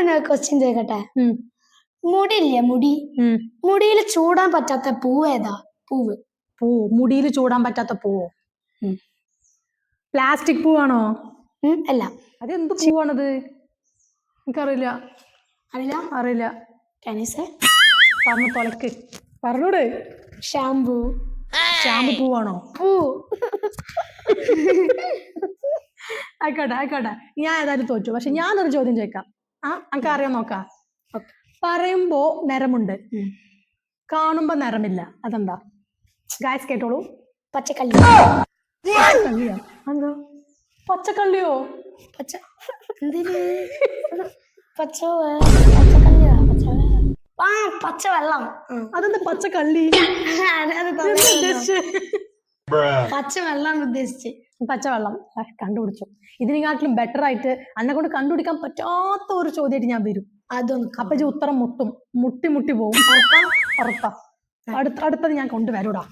ഞാനൊരു ക്വസ്റ്റ്യൻ ചോദിക്കട്ടെ. മുടിയില്ലേ മുടി, മുടിയിൽ ചൂടാൻ പറ്റാത്ത പൂവ് ഏതാ? പൂവ് മുടിയിൽ ചൂടാൻ പറ്റാത്ത പൂവോ? പ്ലാസ്റ്റിക് പൂവാണോ? അല്ല. അതെന്ത് പൂവാണത്? എനിക്കറിയില്ല. അറിയില്ല. പറഞ്ഞു തൊലക്ക്, പറഞ്ഞൂടെ. ഷാമ്പൂ പൂവാണോ? പൂ. ആയിക്കോട്ടെ, ഞാൻ ഏതായാലും തോറ്റു. പക്ഷെ ഞാനൊരു ചോദ്യം ചോദിക്കാം. എനിക്ക് അറിയാൻ നോക്കാം. പറയുമ്പോ നിറമുണ്ട്, കാണുമ്പോ നിറമില്ല, അതെന്താ? ഗായ്സ് കേട്ടോളൂ. പച്ചക്കള്ളി. പച്ചക്കള്ളിയോ? എന്തോ പച്ചക്കള്ളിയോ? പച്ചവെള്ളം. അതെന്താ പച്ചക്കള്ളി? പച്ചവെള്ളം ഉദ്ദേശിച്ച്. പച്ചവെള്ളം കണ്ടുപിടിച്ചു. ഇതിനെക്കാട്ടിലും ബെറ്റർ ആയിട്ട് എന്നെ കൊണ്ട് കണ്ടുപിടിക്കാൻ പറ്റാത്ത ഒരു ചോദ്യമായിട്ട് ഞാൻ വരും. അപ്പൊ ഉത്തരം മുട്ടി പോകും. ഉറപ്പാ. അടുത്തത് ഞാൻ കൊണ്ടുവരൂടാ.